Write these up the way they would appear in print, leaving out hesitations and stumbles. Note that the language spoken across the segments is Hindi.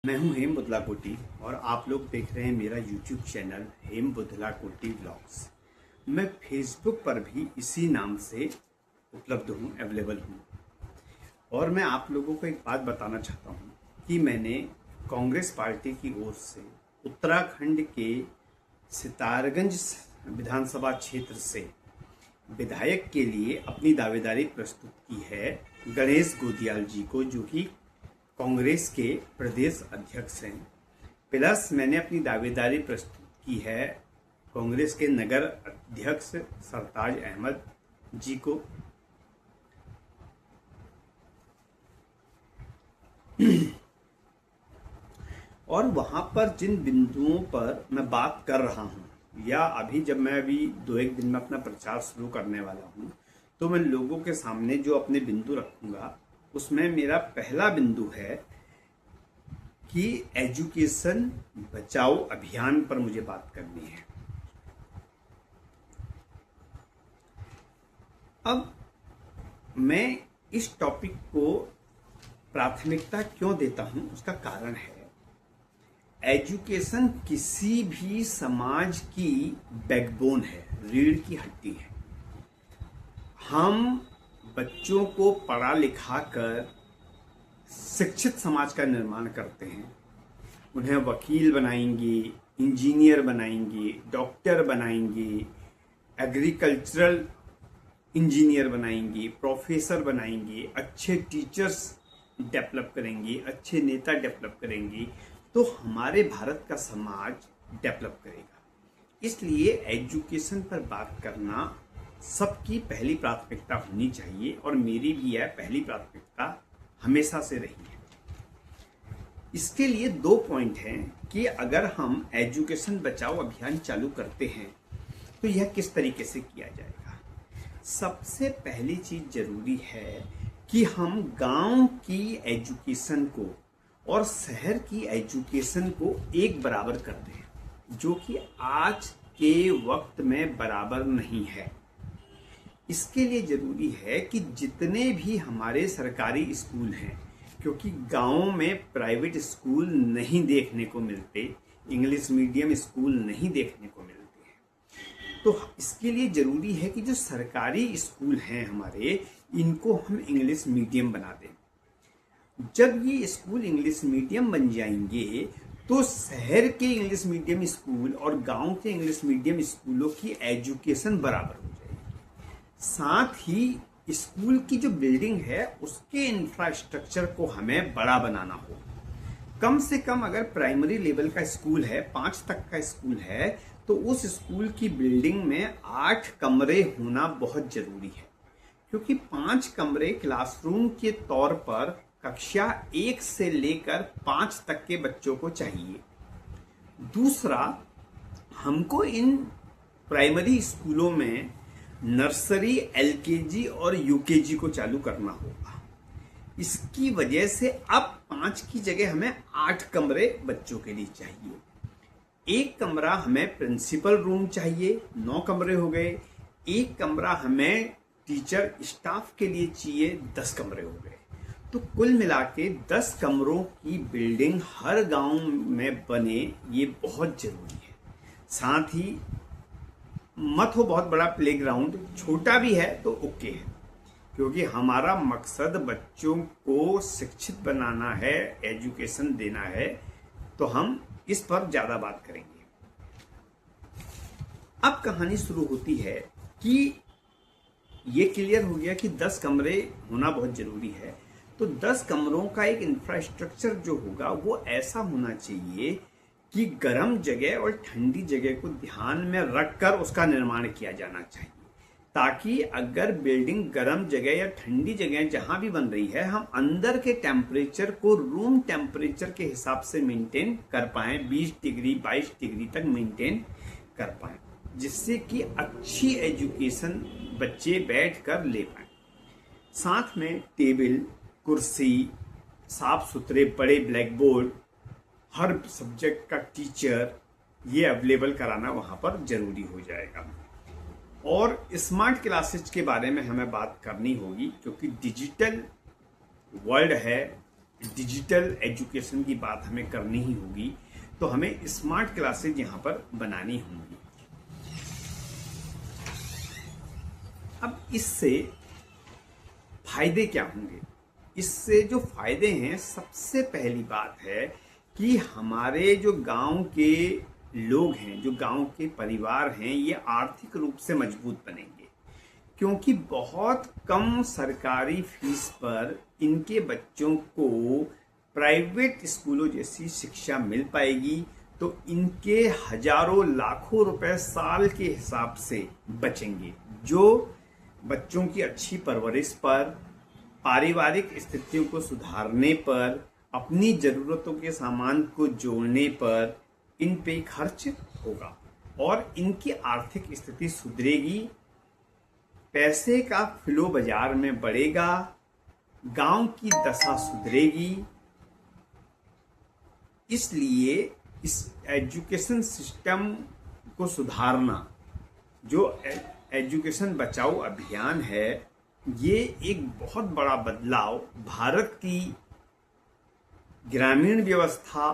मैं हूं हेम बुदलाकोटी और आप लोग देख रहे हैं मेरा यूट्यूब चैनल हेम बुदलाकोटी व्लॉग्स। मैं फेसबुक पर भी इसी नाम से उपलब्ध हूं, अवेलेबल हूं। और मैं आप लोगों को एक बात बताना चाहता हूं कि मैंने कांग्रेस पार्टी की ओर से उत्तराखंड के सितारगंज विधानसभा क्षेत्र से विधायक के लिए अपनी दावेदारी प्रस्तुत की है गणेश गोदियाल जी को, जो कि कांग्रेस के प्रदेश अध्यक्ष हैं। प्लस मैंने अपनी दावेदारी प्रस्तुत की है कांग्रेस के नगर अध्यक्ष सरताज अहमद जी को। और वहां पर जिन बिंदुओं पर मैं बात कर रहा हूं, या जब मैं दो एक दिन में अपना प्रचार शुरू करने वाला हूं, तो मैं लोगों के सामने जो अपने बिंदु रखूंगा, उसमें मेरा पहला बिंदु है कि एजुकेशन बचाओ अभियान पर मुझे बात करनी है। अब मैं इस टॉपिक को प्राथमिकता क्यों देता हूं, उसका कारण है एजुकेशन किसी भी समाज की बैकबोन है, रीढ़ की हड्डी है। हम बच्चों को पढ़ा लिखा कर शिक्षित समाज का निर्माण करते हैं। उन्हें वकील बनाएंगे, इंजीनियर बनाएंगे, डॉक्टर बनाएंगे, एग्रीकल्चरल इंजीनियर बनाएंगे, प्रोफेसर बनाएंगे, अच्छे टीचर्स डेवलप करेंगे, अच्छे नेता डेवलप करेंगे, तो हमारे भारत का समाज डेवलप करेगा। इसलिए एजुकेशन पर बात करना सबकी पहली प्राथमिकता होनी चाहिए, और मेरी भी है पहली प्राथमिकता, हमेशा से रही है। इसके लिए दो पॉइंट हैं कि अगर हम एजुकेशन बचाओ अभियान चालू करते हैं तो यह किस तरीके से किया जाएगा। सबसे पहली चीज जरूरी है कि हम गांव की एजुकेशन को और शहर की एजुकेशन को एक बराबर कर दें, जो कि आज के वक्त में बराबर नहीं है। इसके लिए जरूरी है कि जितने भी हमारे सरकारी स्कूल हैं, क्योंकि गांवों में प्राइवेट स्कूल नहीं देखने को मिलते, इंग्लिश मीडियम स्कूल नहीं देखने को मिलते हैं, तो इसके लिए जरूरी है कि जो सरकारी स्कूल हैं हमारे, इनको हम इंग्लिश मीडियम बना दें। जब ये स्कूल इंग्लिश मीडियम बन जाएंगे तो शहर के इंग्लिश मीडियम स्कूल और गांव के इंग्लिश मीडियम स्कूलों की एजुकेशन बराबर हो जाएगी। साथ ही स्कूल की जो बिल्डिंग है उसके इंफ्रास्ट्रक्चर को हमें बड़ा बनाना हो। कम से कम अगर प्राइमरी लेवल का स्कूल है, 5 तक का स्कूल है, तो उस स्कूल की बिल्डिंग में 8 कमरे होना बहुत जरूरी है, क्योंकि 5 कमरे क्लासरूम के तौर पर कक्षा 1 से लेकर 5 तक के बच्चों को चाहिए। दूसरा, हमको इन प्राइमरी स्कूलों में नर्सरी, एलकेजी और यूकेजी को चालू करना होगा। इसकी वजह से अब 5 की जगह हमें 8 कमरे बच्चों के लिए चाहिए। एक कमरा हमें प्रिंसिपल रूम चाहिए, 9 कमरे हो गए। एक कमरा हमें टीचर स्टाफ के लिए चाहिए, 10 कमरे हो गए। तो कुल मिला के 10 कमरों की बिल्डिंग हर गांव में बने, ये बहुत जरूरी है। साथ ही मत हो बहुत बड़ा प्लेग्राउंड, छोटा भी है तो ओके है, क्योंकि हमारा मकसद बच्चों को शिक्षित बनाना है, एजुकेशन देना है, तो हम इस पर ज्यादा बात करेंगे। अब कहानी शुरू होती है कि ये क्लियर हो गया कि 10 कमरे होना बहुत जरूरी है। तो 10 कमरों का एक इंफ्रास्ट्रक्चर जो होगा वो ऐसा होना चाहिए कि गर्म जगह और ठंडी जगह को ध्यान में रखकर उसका निर्माण किया जाना चाहिए, ताकि अगर बिल्डिंग गर्म जगह या ठंडी जगह जहां भी बन रही है, हम अंदर के टेम्परेचर को रूम टेम्परेचर के हिसाब से मेंटेन कर पाए, 20 डिग्री 22 डिग्री तक मेंटेन कर पाए, जिससे कि अच्छी एजुकेशन बच्चे बैठ कर ले पाए। साथ में टेबल, कुर्सी, साफ सुथरे बड़े ब्लैक बोर्ड, हर सब्जेक्ट का टीचर, ये अवेलेबल कराना वहां पर जरूरी हो जाएगा। और स्मार्ट क्लासेज के बारे में हमें बात करनी होगी, क्योंकि डिजिटल वर्ल्ड है, डिजिटल एजुकेशन की बात हमें करनी ही होगी, तो हमें स्मार्ट क्लासेज यहाँ पर बनानी होंगी। अब इससे फायदे क्या होंगे? इससे जो फायदे हैं, सबसे पहली बात है कि हमारे जो गांव के लोग हैं, जो गांव के परिवार हैं, ये आर्थिक रूप से मजबूत बनेंगे, क्योंकि बहुत कम सरकारी फीस पर इनके बच्चों को प्राइवेट स्कूलों जैसी शिक्षा मिल पाएगी। तो इनके हजारों लाखों रुपए साल के हिसाब से बचेंगे, जो बच्चों की अच्छी परवरिश पर, पारिवारिक स्थितियों को सुधारने पर, अपनी जरूरतों के सामान को जोड़ने पर इन पे खर्च होगा और इनकी आर्थिक स्थिति सुधरेगी, पैसे का फ्लो बाजार में बढ़ेगा, गांव की दशा सुधरेगी। इसलिए इस एजुकेशन सिस्टम को सुधारना, जो एजुकेशन बचाओ अभियान है, ये एक बहुत बड़ा बदलाव भारत की ग्रामीण व्यवस्था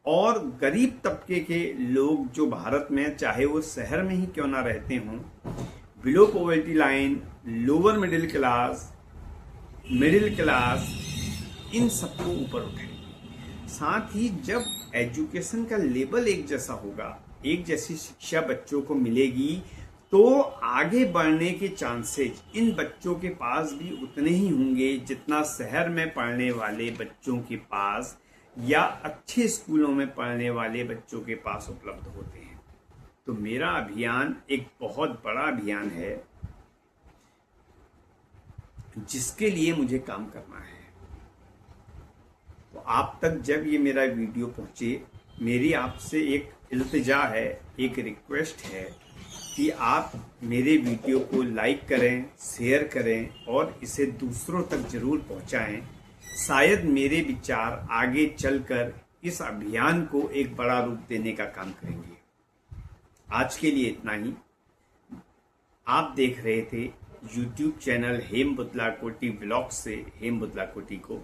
और गरीब तबके के लोग जो भारत में, चाहे वो शहर में ही क्यों ना रहते हों, below poverty line, lower middle class, middle class, इन सबको ऊपर उठाएंगे। साथ ही जब एजुकेशन का लेवल एक जैसा होगा, एक जैसी शिक्षा बच्चों को मिलेगी, तो आगे बढ़ने के चांसेस इन बच्चों के पास भी उतने ही होंगे जितना शहर में पढ़ने वाले बच्चों के पास या अच्छे स्कूलों में पढ़ने वाले बच्चों के पास उपलब्ध होते हैं। तो मेरा अभियान एक बहुत बड़ा अभियान है, जिसके लिए मुझे काम करना है। तो आप तक जब ये मेरा वीडियो पहुंचे, मेरी आपसे एक इल्तिजा है, एक रिक्वेस्ट है कि आप मेरे वीडियो को लाइक करें, शेयर करें और इसे दूसरों तक जरूर पहुंचाएं। शायद मेरे विचार आगे चलकर इस अभियान को एक बड़ा रूप देने का काम करेंगे। आज के लिए इतना ही। आप देख रहे थे YouTube चैनल हेम बुतलाकोटी व्लॉग से हेम बुतलाकोटी को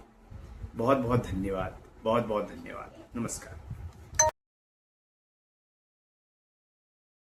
बहुत बहुत धन्यवाद, बहुत बहुत धन्यवाद। नमस्कार।